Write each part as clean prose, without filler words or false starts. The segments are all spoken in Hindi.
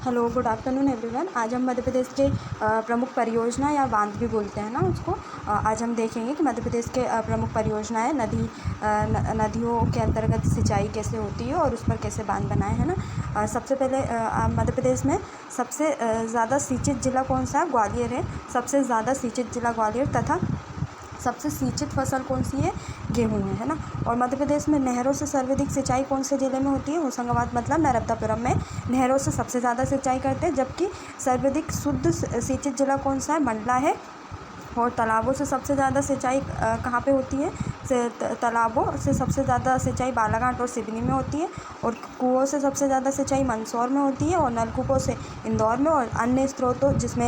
Hello, good afternoon everyone. आज हम मध्य प्रदेश के प्रमुख परियोजना या बांध भी बोलते हैं ना उसको। आज हम देखेंगे कि मध्य प्रदेश के प्रमुख परियोजनाएं नदियों के अंतर्गत सिंचाई कैसे होती है और उस पर कैसे बांध बनाए हैं ना। सबसे पहले मध्य प्रदेश में सबसे ज़्यादा सिंचित ज़िला कौन सा है? ग्वालियर है। सबसे ज़्यादा सिंचित ज़िला ग्वालियर तथा सबसे सिंचित फसल कौन सी है? गेहूँ है ना। और मध्य प्रदेश में नहरों से सर्वाधिक सिंचाई कौन से ज़िले में होती है? होशंगाबाद मतलब नर्मदापुरम में नहरों से सबसे ज़्यादा सिंचाई करते हैं। जबकि सर्वाधिक शुद्ध सिंचित ज़िला कौन सा है? मंडला है। और तालाबों से सबसे ज़्यादा सिंचाई कहाँ पे होती है? तालाबों से सबसे ज़्यादा सिंचाई बालाघाट और सिवनी में होती है। और कुओं से सबसे ज़्यादा सिंचाई मंदसौर में होती है। और नलकूपों से इंदौर में। और अन्य स्रोतों जिसमें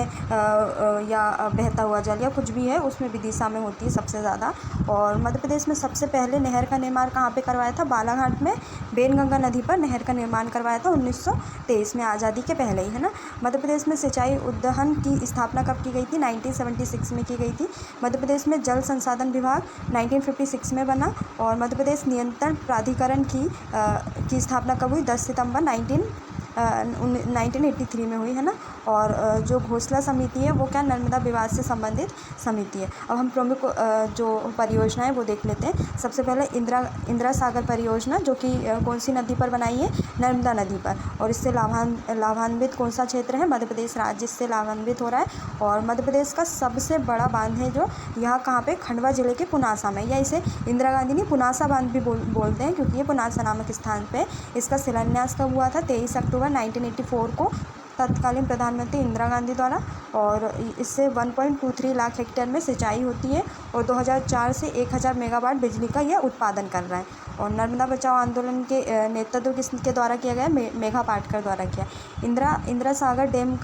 या बहता हुआ जल या कुछ भी है उसमें विदिशा में होती है सबसे ज़्यादा। और मध्य प्रदेश में सबसे पहले नहर का निर्माण कहाँ पे करवाया था? बालाघाट में बेनगंगा नदी पर नहर का निर्माण करवाया था 1923 में, आज़ादी के पहले ही, है ना। मध्य प्रदेश में सिंचाई उद्वहन की स्थापना कब की गई थी? 1976 में की गई थी। मध्य प्रदेश में जल संसाधन विभाग 1956 में बना। और मध्य प्रदेश नियंत्रण प्राधिकरण की स्थापना कब हुई? 10 सितंबर 1983 में हुई, है ना। और जो घोषला समिति है वो क्या? नर्मदा विवाद से संबंधित समिति है। अब हम प्रमुख जो परियोजना है वो देख लेते हैं। सबसे पहले इंदिरा सागर परियोजना, जो कि कौन सी नदी पर बनाई है? नर्मदा नदी पर। और इससे लाभान्वित कौन सा क्षेत्र है? मध्य प्रदेश राज्य इससे लाभान्वित हो रहा है। और मध्य प्रदेश का सबसे बड़ा बांध है जो यहाँ कहाँ पे? खंडवा जिले के पुनासा में, या इसे इंदिरा गांधी ने पुनासा बांध भी बोलते हैं क्योंकि ये पुनासा नामक स्थान पे इसका शिलान्यास कब हुआ था? 23 अक्टूबर 1984 को तत्कालीन प्रधानमंत्री इंदिरा गांधी द्वारा। और इससे 1.23 लाख हेक्टेयर में सिंचाई होती है। और 2004 से 1000 मेगावाट बिजली का यह उत्पादन कर रहा है। और नर्मदा बचाओ आंदोलन के नेतृत्व किसके द्वारा किया गया? मेघा पाटकर द्वारा किया। इंदिरा सागर डैम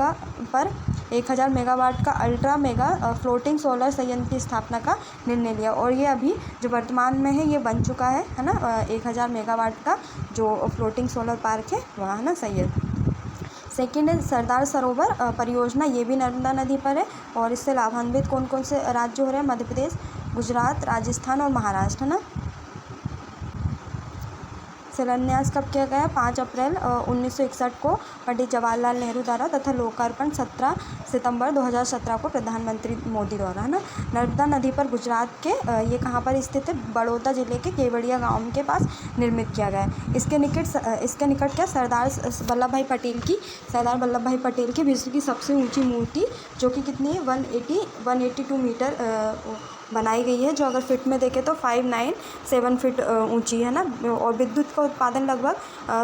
पर 1000 मेगावाट का अल्ट्रा मेगा फ्लोटिंग सोलर संयंत्र की स्थापना का निर्णय लिया। और ये अभी जो वर्तमान में है ये बन चुका है ना। 1000 मेगावाट का जो फ्लोटिंग सोलर पार्क है वहाँ, है ना, संयंत्र। सेकेंड है सरदार सरोवर परियोजना, ये भी नर्मदा नदी पर है। और इससे लाभान्वित कौन कौन से राज्य हो रहे हैं? मध्य प्रदेश, गुजरात, राजस्थान और महाराष्ट्र, है ना। शिलान्यास कब किया गया? 5 अप्रैल 1961 को पंडित जवाहरलाल नेहरू द्वारा तथा लोकार्पण 17 सितंबर 2017 को प्रधानमंत्री मोदी द्वारा, है ना। नर्मदा नदी पर गुजरात के ये कहाँ पर स्थित है? बड़ौदा जिले के केवड़िया गांव के पास निर्मित किया गया है। इसके निकट क्या? सरदार वल्लभ भाई पटेल की विश्व की सबसे ऊँची मूर्ति, जो कि कितनी है? 182 मीटर बनाई गई है, जो अगर फिट में देखें तो 597 फीट ऊंची है ना। और विद्युत का उत्पादन लगभग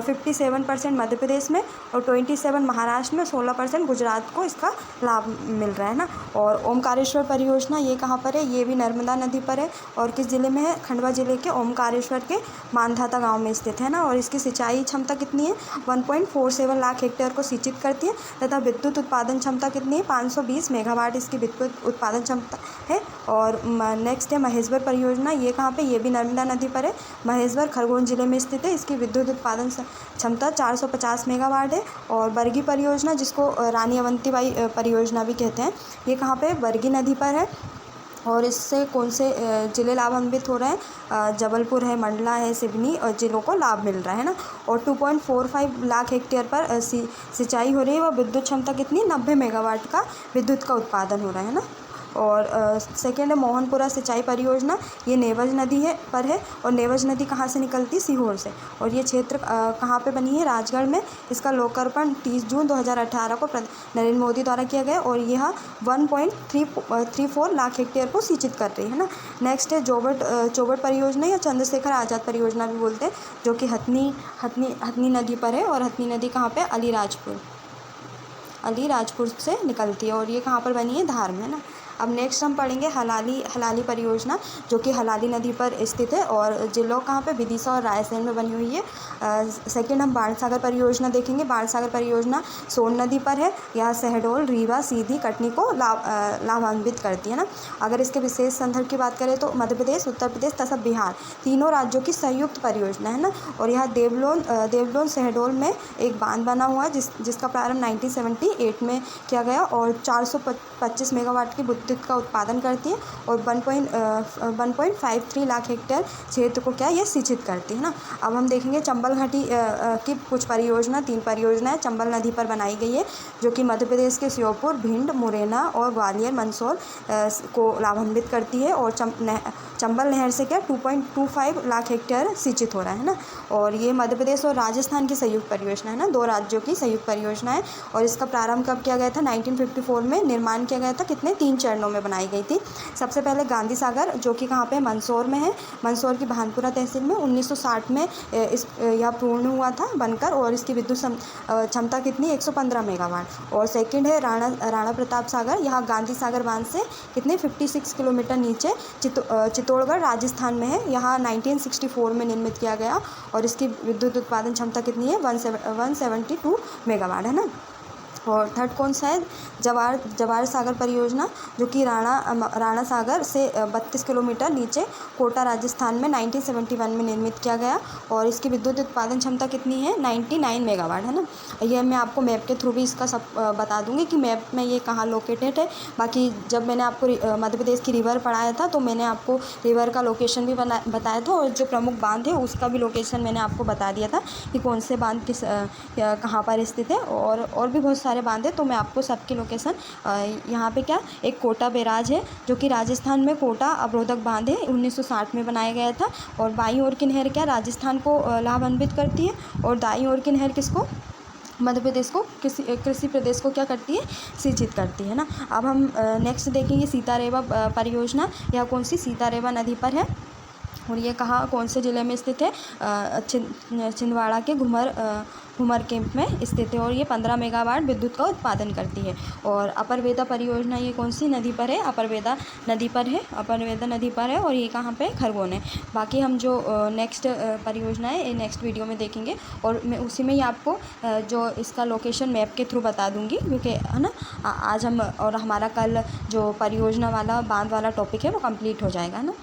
57% मध्य प्रदेश में और 27 महाराष्ट्र में, 16% गुजरात को इसका लाभ मिल रहा है ना। और ओमकारेश्वर परियोजना ये कहाँ पर है? ये भी नर्मदा नदी पर है। और किस जिले में है? खंडवा जिले के ओमकारेश्वर के मानधाता गाँव में स्थित है ना। और इसकी सिंचाई क्षमता कितनी है? 1.47 लाख हेक्टेयर को सिंचित करती है। तथा विद्युत उत्पादन क्षमता कितनी है? 520 मेगावाट इसकी विद्युत उत्पादन क्षमता है। और नेक्स्ट है महेश्वर परियोजना, ये कहाँ पे? ये भी नर्मदा नदी पर है। महेश्वर खरगोन जिले में स्थित है। इसकी विद्युत उत्पादन क्षमता 450 मेगावाट है। और बरगी परियोजना, जिसको रानी अवंतीबाई परियोजना भी कहते हैं, ये कहाँ पे? बरगी नदी पर है। और इससे कौन से ज़िले लाभान्वित हो रहे हैं? जबलपुर है, मंडला है, सिवनी और जिलों को लाभ मिल रहा है ना। और 2.45 लाख हेक्टेयर पर सिंचाई हो रही है। वह विद्युत क्षमता कितनी? 90 मेगावाट का विद्युत का उत्पादन हो रहा है ना। और सेकेंड है मोहनपुरा सिंचाई परियोजना, ये नेवज नदी पर है। और नेवज नदी कहाँ से निकलती? सीहोर से। और ये क्षेत्र कहाँ पे बनी है? राजगढ़ में। इसका लोकार्पण 30 जून 2018 को नरेंद्र मोदी द्वारा किया गया। और यह 1.34 लाख हेक्टेयर को सिंचित कर रही है ना। नेक्स्ट है चौबट परियोजना, या चंद्रशेखर आज़ाद परियोजना भी बोलते हैं, जो कि हथनी नदी पर है। और हथनी नदी कहाँ पे? अलीराजपुर से निकलती है। और ये कहाँ पर बनी है? धार में, है ना। अब नेक्स्ट हम पढ़ेंगे हलाली परियोजना, जो कि हलाली नदी पर स्थित है। और जिलों कहाँ पे? विदिशा और रायसेन में बनी हुई है। सेकेंड हम बाणसागर परियोजना देखेंगे। बाणसागर परियोजना सोन नदी पर है। यह शहडोल, रीवा, सीधी, कटनी को लाभान्वित करती है ना। अगर इसके विशेष संदर्भ की बात करें तो मध्य प्रदेश, उत्तर प्रदेश तथा बिहार तीनों राज्यों की संयुक्त परियोजना है ना। और यह देवलोन शहडोल में एक बांध बना हुआ है जिसका प्रारंभ 1978 में किया गया। और 425 मेगावाट की विद्युत का उत्पादन करती है और 1.53 लाख हेक्टेयर क्षेत्र को क्या ये सिंचित करती है ना। अब हम देखेंगे चंबल घाटी की कुछ परियोजना, 3 परियोजनाएं चंबल नदी पर बनाई गई है, जो कि मध्य प्रदेश के श्योपुर, भिंड, मुरैना और ग्वालियर, मंदसौर को लाभान्वित करती है। और चंबल नहर से क्या 2.25 लाख हेक्टेयर सिंचित हो रहा है ना। और ये मध्य प्रदेश और राजस्थान की संयुक्त परियोजना है ना, 2 राज्यों की संयुक्त परियोजना है। और इसका प्रारंभ कब किया गया था? 1954 में निर्माण किया गया था। कितने? 3 चरणों में बनाई गई थी। सबसे पहले गांधी सागर, जो कि कहाँ पे? मंदसौर में है, मंदसौर की भानपुरा तहसील में। 1960 में यह पूर्ण हुआ था बनकर, और इसकी विद्युत क्षमता कितनी? 115 मेगावाट। और सेकंड है राणा प्रताप सागर, यहाँ गांधी सागर बांध से कितने 56 किलोमीटर नीचे चित्तौड़गढ़ राजस्थान में है, यहाँ 1964 में निर्मित किया गया। और इसकी विद्युत उत्पादन क्षमता कितनी है? 172 मेगावाट है ना। और थर्ड कौन सा है? जवाहर सागर परियोजना, जो कि राणा सागर से 32 किलोमीटर नीचे कोटा राजस्थान में 1971 में निर्मित किया गया। और इसकी विद्युत उत्पादन क्षमता कितनी है? 99 मेगावाट है ना। यह मैं आपको मैप के थ्रू भी इसका सब बता दूंगी कि मैप में ये कहाँ लोकेटेड है। बाकी जब मैंने आपको मध्य प्रदेश की रिवर पढ़ाया था तो मैंने आपको रिवर का लोकेशन भी बताया था, और जो प्रमुख बांध है उसका भी लोकेशन मैंने आपको बता दिया था कि कौन से बांध किस कहाँ पर स्थित है। और भी बहुत सारे बांध है, तो मैं आपको सबकी लोकेशन यहाँ पे क्या, एक कोटा बैराज है जो कि राजस्थान में कोटा अवरोधक बांध है, 1960 में बनाया गया था। और बाईं ओर की नहर क्या, राजस्थान को लाभान्वित करती है, और दाईं ओर की नहर किसको? मध्य प्रदेश को, कृषि प्रदेश को क्या करती है? सिंचित करती है ना। अब हम नेक्स्ट देखेंगे सीतारेवा परियोजना। यह कौन सी? सीतारेवा नदी पर है, और ये कहाँ, कौन से ज़िले में स्थित है? छिंदवाड़ा के घुमर कैंप में स्थित है। और ये 15 मेगावाट विद्युत का उत्पादन करती है। और अपरवेदा परियोजना, ये कौन सी नदी पर है? अपरवेदा नदी पर है, अपरवेदा नदी पर है, और ये कहाँ पे? खरगोन है। बाकी हम जो नेक्स्ट परियोजना है ये नेक्स्ट वीडियो में देखेंगे, और मैं उसी में ही आपको जो इसका लोकेशन मैप के थ्रू बता दूंगी, क्योंकि है ना आज हम और हमारा कल जो परियोजना वाला बांध वाला टॉपिक है वो कंप्लीट हो जाएगा ना।